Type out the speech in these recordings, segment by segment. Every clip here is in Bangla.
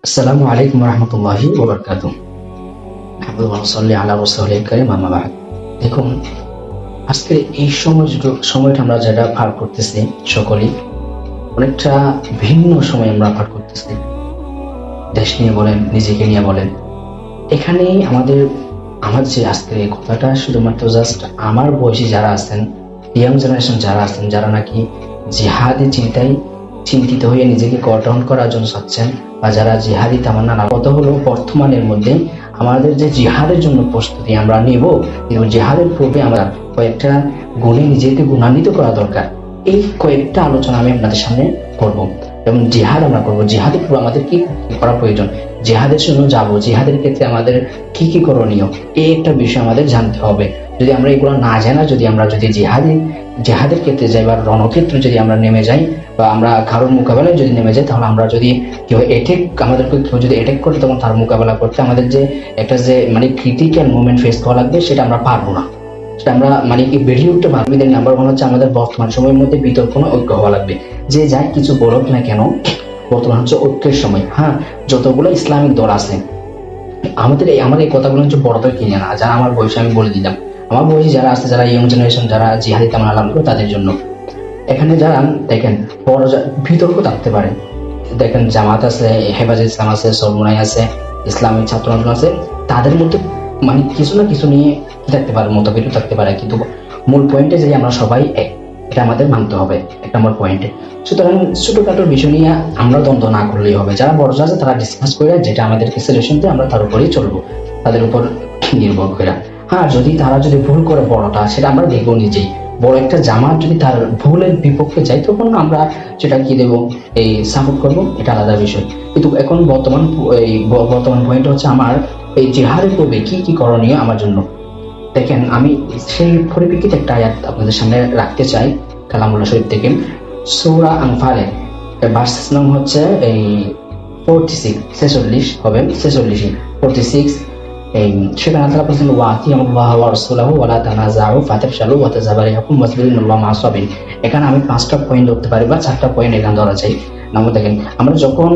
আসসালামু আলাইকুম রহমতুল্লাহি ওয়া বারাকাতুহু। আহমদুল্লাহ সাল্লি আলা রাসূলিল কারীম, আম্মা বা'দ। দেখুন, আজকে এই সময়টা আমরা যেটা পার করতেছি সকলেই অনেকটা ভিন্ন সময় আমরা পার করতেছি। দেশ নিয়ে বলেন, নিজেকে নিয়ে বলেন, এখানে আমার যে আজকের এই কথাটা শুধুমাত্র জাস্ট আমার বয়সী যারা আছেন, ইয়াং জেনারেশন যারা আছেন, যারা নাকি জিহাদি চিন্তায় চিন্তিত হয়ে নিজেকে গঠন করার জন্য চাচ্ছেন, বা যারা জিহাদি তামান্না না, কত হলো বর্তমানের মধ্যে আমাদের যে জিহাদের জন্য প্রস্তুতি আমরা নেব, এবং জিহাদের পূর্বে আমরা কয়েকটা গুণে নিজেকে গুণান্বিত করা দরকার। এই কয়েকটা আলোচনা আমি আপনাদের সামনে করব। এবং জিহাদ আমরা করবো, জিহাদের পূর্বে আমাদের কি করা প্রয়োজন, জিহাদের জন্য যাব, জিহাদের ক্ষেত্রে আমাদের কি কি করণীয়, এই একটা বিষয় আমাদের জানতে হবে। যদি আমরা এগুলো না জানা, যদি জিহাদের ক্ষেত্রে যাই বা রণক্ষেত্রে যদি আমরা নেমে যাই, বা আমরা কারোর মোকাবেলায় যদি নেমে যাই, তাহলে আমরা যদি কেউ আমাদেরকে কেউ যদি অ্যাটাক করে, তখন তার মোকাবেলা করতে আমাদের যে একটা যে ক্রিটিক্যাল মোমেন্ট ফেস করা লাগবে, সেটা আমরা পারবো না। সেটা আমরা কি বেরিয়ে উঠতে পারবো। নাম্বার ওয়ান হচ্ছে আমাদের বর্তমান সময়ের মধ্যে বিতর্ক ঐক্য হওয়া লাগবে। যে যাই কিছু বলুক না কেন, বর্তমান হচ্ছে ঐক্যের সময়। হ্যাঁ, যতগুলো ইসলামিক দল আছে, আমার এই কথাগুলো হচ্ছে বড়দের কিনে না, যারা আমার বয়সে, আমি বলে দিলাম, আমার বয়সী যারা আছে, যারা ইয়ং জেনারেশন, যারা জিহাদি তামান্না লাভ করে, তাদের জন্য এখানে যারা দেখেন বিতর্ক থাকতে পারে। দেখেন, জামাত আছে, হেফাজে ইসলাম আছে, সরমুনাই আছে, ইসলামিক ছাত্র আন্দোলন আছে, তাদের মধ্যে কিছু না কিছু নিয়ে কি থাকতে পারে, মতভেদ থাকতে পারে, কিন্তু মূল পয়েন্টে যে আমরা সবাই এক, এটা আমাদের মানতে হবে এক নম্বর পয়েন্টে। সুতরাং ছোটখাটো বিষয় নিয়ে আমরা দ্বন্দ্ব না করলেই হবে। যারা বড় আছে তারা ডিসকাস করে, যেটা আমাদেরকে সলিউশন দেয়, আমরা তার উপরেই চলবো, তাদের উপর নির্ভর করে। হ্যাঁ, তারা যদি ভুল করে বড়টা, সেটা আমরা দেখবো নিজেই। বড় একটা জামাত যদি তার ভুলের বিপক্ষে যায়, তখন আমরা সেটা কি দেবো, এই সাপোর্ট করবো, এটা আলাদা বিষয়। কিন্তু এখন বর্তমান পয়েন্ট হচ্ছে আমার এই জিহাদের পূর্বে কি কি করণীয় আমার জন্য। দেখেন, আমি সেই পরিপ্রেক্ষিতে একটা আয়াত আপনাদের সামনে রাখতে চাই কালামুল্লাহ শরীফ থেকে, সূরা আনফালের ভার্সেস নাম হচ্ছে এই 46, 46 হবে, 46 এই সেখানে আল্লাহ বলেছেন, ওয়াতিউল্লাহ ওয়া রাসূলাহু ওয়া লা তানাযাউ ফাতাফশালু ওয়া তাযাবা রিহুকুম ওয়াসবিরুল্লাহ মা সাবিরিন। এখানে আমি 5টা পয়েন্ট ধরতে পারি, বা 4টা পয়েন্ট এখানে ধরা যায়। নাম দেখেন, আমরা যখন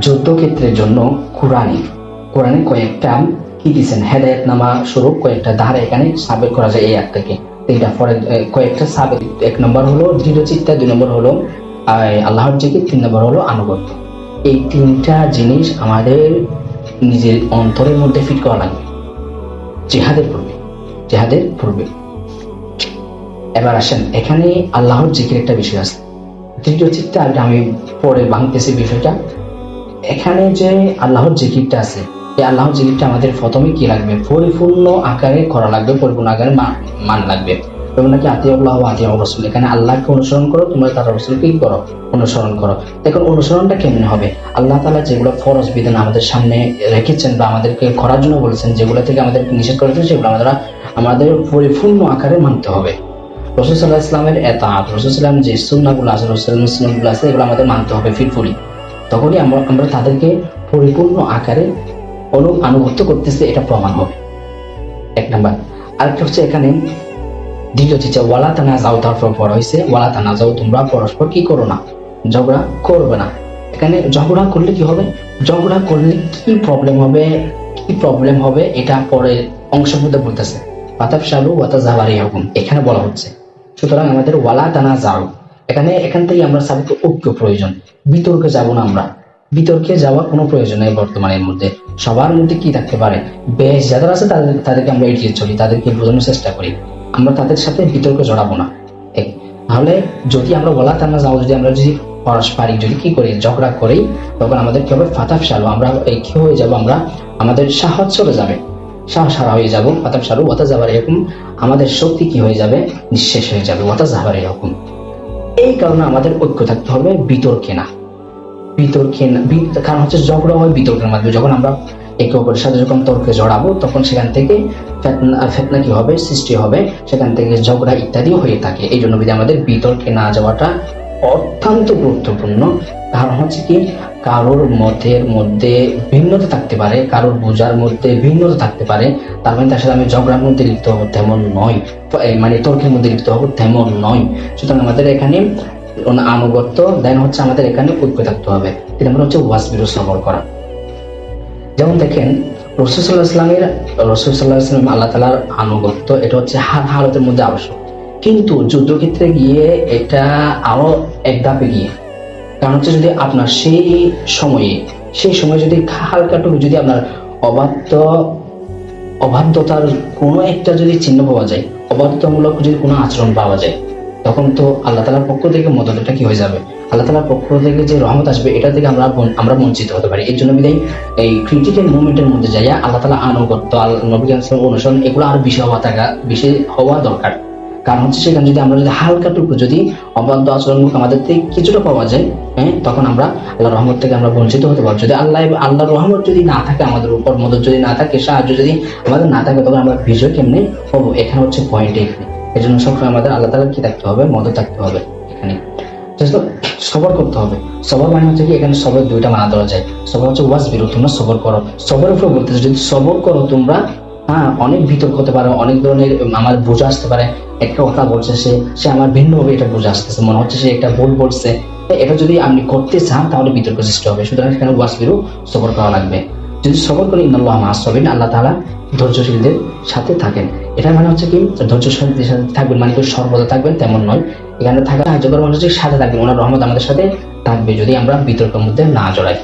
যুদ্ধক্ষেত্রের জন্য কোরআনে কয়েকটা কি দিচ্ছেন, হেদায়েত নামা স্বরূপ কয়েকটা ধারা এখানে সাবেক করা যায় এই আয়াত থেকে। তিনটা পরে কয়েকটা সাবেক, 1 নম্বর হলো দৃঢ়চিত্তা, 2 নম্বর হলো আল্লাহর জিকির, 3 নম্বর হলো আনুগত্য। এই 3টা জিনিস আমাদের নিজের অন্তরের মধ্যে ফিট করা লাগবে জিহাদের পূর্বে। এবার আসেন, এখানে আল্লাহর জিকির একটা বিষয় আছে, দৃঢ়চিত্তা, আর আমি পরে ভাঙতেছি বিষয়টা। এখানে যে আল্লাহর জিকিরটা আছে, এই আল্লাহর জিকিরটা আমাদের প্রথমে কি লাগবে, পরিপূর্ণ আকারে করা লাগবে, পরিপূর্ণ আকারে মান লাগবে। যেমন নাকি আতিউল্লাহ ওয়া আতিউর রাসূল, এখানে আল্লাহকে অনুসরণ করো, তোমরা তার রাসূলকে কি করো, অনুসরণ করো। দেখুন, অনুসরণটা কেমন হবে, আল্লাহ তাআলা যেগুলো ফরজ বিধান আমাদের সামনে রেখেছেন বা আমাদেরকে করার জন্য বলেছেন, যেগুলো থেকে আমাদেরকে নিষেধ করেছেন, সেগুলো আমাদের পরিপূর্ণ আকারে মানতে হবে। রাসূল সাল্লাল্লাহু আলাইহি ওয়াসাল্লামের এতাআত, রাসূল সাল্লাল্লাহু আলাইহি ওয়াসাল্লাম যে সুন্নাহগুলো আছে, রাসূল সাল্লাল্লাহু আলাইহি ওয়াসাল্লাম সুন্নাহগুলো আছে, এগুলো আমাদের মানতে হবে ফিরফুরি। তখনই আমরা তাদেরকে পরিপূর্ণ আকারে আনুগত্য করতেছে, এটা প্রমাণ হবে, 1 নাম্বার। আরেকটা হচ্ছে এখানে দৃঢ়চিত্তা, ওয়ালা তানাযাউ, তারপর পড়া হয়েছে ওয়ালা তানাযাউ, তোমরা পরস্পর কি করো না, ঝগড়া করবে না। এখানে ঝগড়া করলে কি হবে, ঝগড়া করলে কি প্রবলেম হবে, এটা পরে অংশ মধ্যে বলতেছে, ফাতাফশালু ওয়া তাযাবা রিহুকুম, এখানে বলা হচ্ছে। সুতরাং আমাদের ওয়ালা তানাযাউ, এখান থেকে আমরা সাবিত ঐক্য প্রয়োজন, বিতর্কে যাব না। আমরা বিতর্কে যাওয়ার কোনো প্রয়োজন নেই। বর্তমানের মধ্যে সবার মধ্যে কি থাকতে পারে, বেশ যারা আছে তাদেরকে আমরা এড়িয়ে চলি, তাদেরকে বোঝানোর চেষ্টা করি, আমরা তাদের সাথে বিতর্কে জড়াবো না। তাহলে যদি আমরা ওয়ালা তানাযাউ, যদি পারস্পরিক যদি কি করি, ঝগড়া করি, তখন আমাদের কি হবে, ফাতাফশালু, আমরা কি হয়ে যাব, আমাদের সাহস চলে যাবে, সাহস হারা হয়ে যাব। ফাতাফশালু ওয়া তাযাবা রিহুকুম, আমাদের শক্তি কি হয়ে যাবে, নিঃশেষ হয়ে যাবে। ওয়া তাযাবা রিহুকুম, এই কারণে আমাদের ঐক্য থাকতে হবে, বিতর্কে না। কারণ হচ্ছে ঝগড়া হয় বিতর্কের মাধ্যমে। যখন আমরা একে অপরের সাথে যখন তর্কে জড়াবো, তখন সেখান থেকে ফিতনা কি হবে, সৃষ্টি হবে, সেখান থেকে ঝগড়া ইত্যাদি হয়ে থাকে। এই জন্য আমাদের বিতর্কে না যাওয়াটা অত্যন্ত গুরুত্বপূর্ণ। কারণ হচ্ছে কি, কারোর মতের মধ্যে ভিন্নতা থাকতে পারে, কারোর বোঝার মধ্যে ভিন্নতা থাকতে পারে, তার মানে তার সাথে আমি ঝগড়ার মধ্যে লিপ্ত হবো তেমন নয়, তর্কের মধ্যে লিপ্ত হবো তেমন নয়। সুতরাং আমাদের এখানে আনুগত্য, দেন হচ্ছে আমাদের এখানে ঐক্য থাকতে হবে। 3 নম্বর হচ্ছে ওয়াসবিরু, সবর করা। যেমন দেখেন রাসূল সাল্লাল্লাহু আলাইহি ওয়াসাল্লাম আল্লাহ তাআলার আনুগত্য, এটা হচ্ছে হার হালতের মধ্যে আবশ্যক, কিন্তু যুদ্ধক্ষেত্রে গিয়ে এটা আরো এক ধাপে গিয়ে। কারণ হচ্ছে যদি আপনার সেই সময়ে যদি হালকাটুকু যদি আপনার অবাধ্যতার কোনো একটা যদি চিহ্ন পাওয়া যায়, অবাধ্যতামূলক যদি কোনো আচরণ পাওয়া যায়, তখন তো আল্লাহ তাআলার পক্ষ থেকে মদতটা কি হয়ে যাবে, আল্লাহ তাআলার পক্ষ থেকে যে রহমত আসবে এটা থেকে আমরা বঞ্চিত হতে পারি। এই জন্য বিদায় এই ক্রিটিক্যাল মুভমেন্টের মধ্যে যাইয়া আল্লাহ তাআলা আনুগত্য, নবী সাল্লাল্লাহু অনুসরণ, এগুলো আরো বেশি হওয়া দরকার। কারণ হচ্ছে সেখানে যদি আমরা যদি হালকাটুকু যদি অবাধ্য আচরণমূলক আমাদের থেকে কিছুটা পাওয়া যায়, তখন আমরা আল্লাহর রহমত থেকে আমরা বঞ্চিত হতে পারবো। যদি আল্লাহর রহমত যদি না থাকে আমাদের উপর, মদত যদি না থাকে, সাহায্য যদি আমাদের না থাকে, তখন আমরা বিজয় কেমনে হবো? এখানে হচ্ছে পয়েন্ট। এখানে এই জন্য সবসময় আমাদের আল্লাহ তাআলার কি থাকতে হবে? মদত থাকতে হবে। এখানে সবর করতে হবে। সবর মানে হচ্ছে কি, এখানে সবর দুইটা মানা দেওয়া যায়। সবর হচ্ছে ওয়াসবিরু, তোমরা সবর করো। সবরের উপর বলতেছে যদি সবর করো তোমরা, অনেক বিতর্ক হতে পারে, অনেক ধরনের আমার বোঝা আসতে পারে। একটা কথা বলছে সে আমার ভিন্ন ভাবে এটা বোঝা আসতেছে, মনে হচ্ছে সে একটা ভুল বলছে। এটা যদি আপনি করতে চান তাহলে বিতর্ক সৃষ্টি হবে। সুতরাং এখানে ওয়াসবিরু, সবর করা লাগবে। যদি সবর করি, ইন্নাল্লাহা মা'আস সাবিরিন, আল্লাহ তাআলা ধৈর্যশীলদের সাথে থাকেন। এটা মানে হচ্ছে কি, ধৈর্যশীলদের সাথে থাকবেন মানে কি সর্বদা থাকবেন তেমন নয়। এখানে থাকা সাহায্যকর মানুষ সাথে থাকবেন, ওনার রহমত আমাদের সাথে থাকবে যদি আমরা বিতর্কের মধ্যে না জড়াই।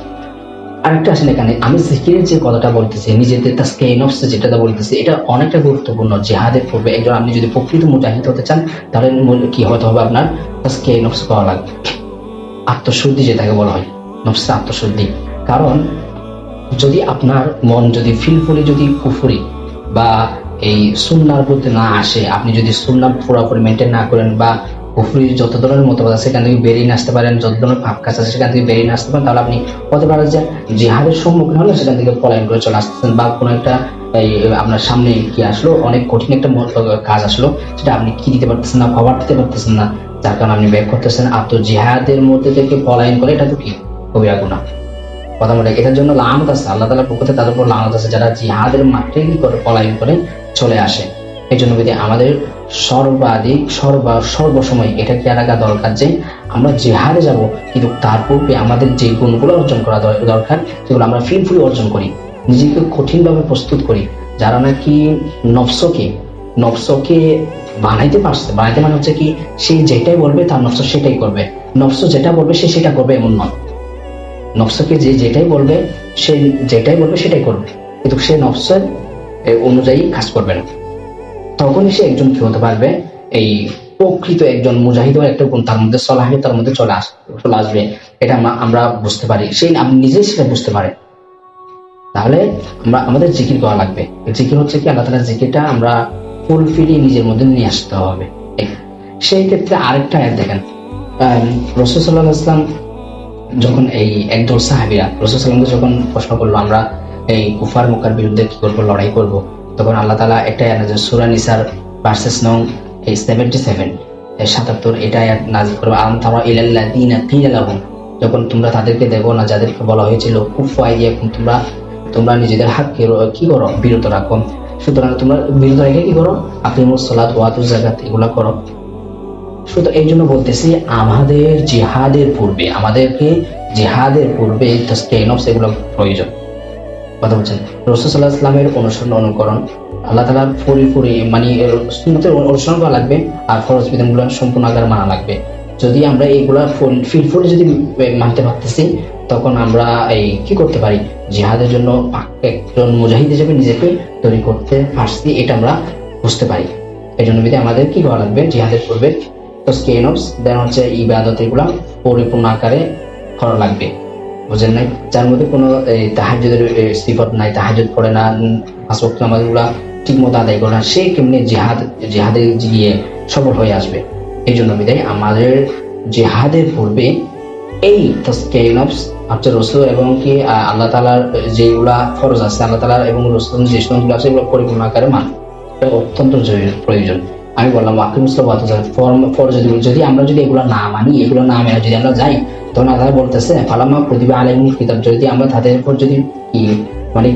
আরেকটা আসেন এখানে, আমি জিকিরের যে কথাটা বলতেছি, নিজেদের তাসকিয়ে নফস যেটা বলতেছি, এটা অনেকটা গুরুত্বপূর্ণ। জিহাদের পূর্বে একজন আপনি যদি প্রকৃত মুজাহিদ হতে চান, তাহলে কি হতে হবে? আপনার তাসকিয়ে নফস করা লাগবে, আত্মশুদ্ধি যেটাকে বলা হয়, নফসের আত্মশুদ্ধি। কারণ যদি আপনার মন যদি ফিলফুলি যদি কুফরি বা এই সুন্নাহর প্রতি না আসে, আপনি যদি সুন্নাহ পুরোপুরি মেনটেন না করেন, বা কুফরির যত ধরনের মতবাদ আছে সেখান থেকে বেরিয়ে আসতে পারেন, যত ধরনের পাপ কাজ আছে সেখান থেকে বেরিয়ে আসতে পারেন, তাহলে আপনি হতে পারে যে জিহাদের সম্মুখীন হলে সেখান থেকে পলায়ন করে চলে আসতেছেন, বা কোনো একটা আপনার সামনে কি আসলো, অনেক কঠিন একটা কাজ আসলো, সেটা আপনি কি দিতে পারতেছেন না, খবর দিতে পারতেছেন না, যার কারণে আপনি ব্যাক করতেছেন। আর তো জিহাদের মধ্যে থেকে পলায়ন করে, এটা তো কি কবিরা গুনাহ। কথা বলে এটার জন্য লানত আছে, আল্লাহ তাআলার পক্ষ থেকে তাদের উপর লানত আছে যারা জিহাদের মাঠে কি করে পলায়ন করে চলে আসে। এই জন্য আমাদের সর্বসময় এটা কি রাখা দরকার যে আমরা জিহাদে যাব, কিন্তু তার পূর্বে আমাদের যে গুণগুলো অর্জন করা দরকার সেগুলো আমরা ফিলফুলি অর্জন করি, নিজেকে কঠিনভাবে প্রস্তুত করি। যারা নাকি নফসকে বানাইতে মানে হচ্ছে কি, সে যেটাই বলবে তার নফস সেটাই করবে, নফস যেটা বলবে সে সেটা করবে এমন নয়। নফসকে যেটাই বলবে সেটাই করবে, কিন্তু সে নফসের অনুযায়ী কাজ করবে না। তখনই সে একজন কি হতে পারবে? এই প্রকৃত একজন মুজাহিদ একটা গুণ তার মধ্যে তার মধ্যে চলে আসবে। এটা আমরা বুঝতে পারি, সেই আপনি নিজেই সেটা বুঝতে পারেন। তাহলে আমাদের জিকির করা লাগবে। জিকির হচ্ছে কি, আল্লাহ তাআলার জিকিরটা আমরা ফুলফিলি নিজের মধ্যে নিয়ে আসতে হবে। সেই ক্ষেত্রে আরেকটা আয়াত দেখেন, রাসূল সাল্লাল্লাহু আলাইহি ওয়াসাল্লাম যখন এই একদল সাহাবীরা রাসূল সাল্লাল্লাহু যখন প্রশ্ন করলো আমরা এই কুফার মক্কার বিরুদ্ধে কি করবো, লড়াই করব, তখন আল্লাহ তাআলা একটা সূরা নিসার ভার্সেস নং 77 77 এটা আয়াত নাযিল করবে, আম তারা ইলাল্লাযিনা কিলা লাহুম, যখন তোমরা তাদেরকে দেখো না যাদেরকে বলা হয়েছিল কুফু আইয়াকুম, তোমরা নিজেদের হাতকে কি করো, বিরত রাখো। সুতরাং তোমরা বিরত রেখে কি করো? আকিমুস সালাত ওয়া আতুজ যাকাত, এগুলা করো। শুধু এই জন্য বলতেছি, আমাদেরকে জিহাদের পূর্বে তাসকিয়ে নফস এগুলো প্রয়োজন। কথা বলছেন, রাসূল সাল্লাল্লাহু আলাইহি ওয়াসাল্লামের অনুকরণ, আল্লাহ তাআলার পরিপূর্ণ মানে সুন্নতের অনুসরণ করা লাগবে, আর ফরজ বিধানগুলো সম্পূর্ণ আকারে মানা লাগবে। যদি আমরা এইগুলা ফিলফুলি যদি মানতে পারতেছি, তখন আমরা এই কি করতে পারি, জিহাদের জন্য একজন মুজাহিদ হিসেবে নিজেকে তৈরি করতে পারছি, এটা আমরা বুঝতে পারি। এই জন্য আমাদের কি করা লাগবে, জিহাদের পূর্বে তাসকিয়ে নফস, দেন হচ্ছে ইবাদত, এগুলা পরিপূর্ণ আকারে করা লাগবে। বুঝেন নাই? যার মধ্যে কোনো তাহাজ্জুদের সিফাত নাই, তাহাজ্জুদ পড়ে না, পাঁচ ওয়াক্ত নামাজগুলা ঠিক মতো আদায় করে না, সে কেমনি জিহাদে গিয়ে সফল হয়ে আসবে। এই জন্য আমাদের জিহাদের পূর্বে এই তাসকিয়ে নফস হচ্ছে রাসূল এবং কি আল্লাহ তাআলার যেগুলা ফরজ আছে, আল্লাহ তাআলার এবং রাসূল যে সমস্ত আছে এগুলো পরিপূর্ণ আকারে মানা অত্যন্ত প্রয়োজন। আমি বললাম আকিমুস সালাত ওয়া ফরজ, যদি আমরা এগুলো না মানি, এগুলো না মেনে যদি আমরা যাই, তখন আল্লাহ বলতেছে ফালামা কুতিবা আলাইহিমুল কিতাল, যদি আমরা তাদের উপর যদি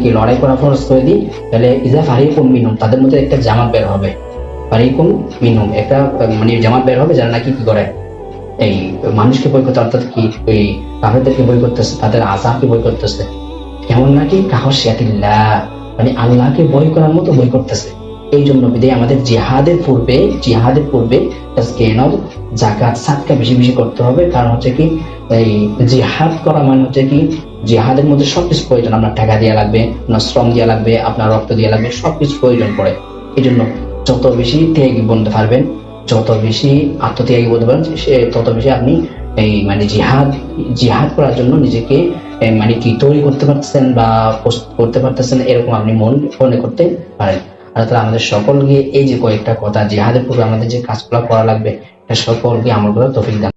কি লড়াই করা ফরজ করে দিই, তাহলে ইযা ফারিকুম মিনহুম, তাদের মধ্যে একটা জামাত বের হবে, ফারিকুম মিনহুম একটা জামাত বের হবে যারা নাকি কি করে এই মানুষকে বই করতে, অর্থাৎ কি ওই কাফেরদেরকে বই করতেছে, তাদের আযাবকে বই করতেছে। এমন নাকি কাহশিয়াতিল্লাহ, মানে আল্লাহকে বই করার মতো বই করতেছে। এই জন্য বিদায় আমাদের জিহাদের পূর্বে তাজকিয়াতুল যাকাত সাদকা বেশি বেশি করতে হবে। কারণ হচ্ছে কি এই জিহাদ করা মানে হচ্ছে কি জিহাদের মধ্যে সবকিছু প্রয়োজন। আপনার টাকা দেওয়া লাগবে, আপনার শ্রম দেওয়া লাগবে, আপনার রক্ত দেওয়া লাগবে, সবকিছু প্রয়োজন পড়ে। এই জন্য যত বেশি ত্যাগী বনতে পারবেন, যত বেশি আত্মত্যাগী বলতে পারেন, সে তত বেশি আপনি এই মানে জিহাদ করার জন্য নিজেকে মানে কি তৈরি করতে পারতেছেন বা প্রস্তুত করতে পারতেছেন, এরকম আপনি মনে করতে পারেন। আর তাহলে আমাদের সকলকে এই যে কয়েকটা কথা জিহাদের পূর্বে আমাদের যে কাজগুলো করা লাগবে, এটা সকলকে আমল করার তৌফিক দান।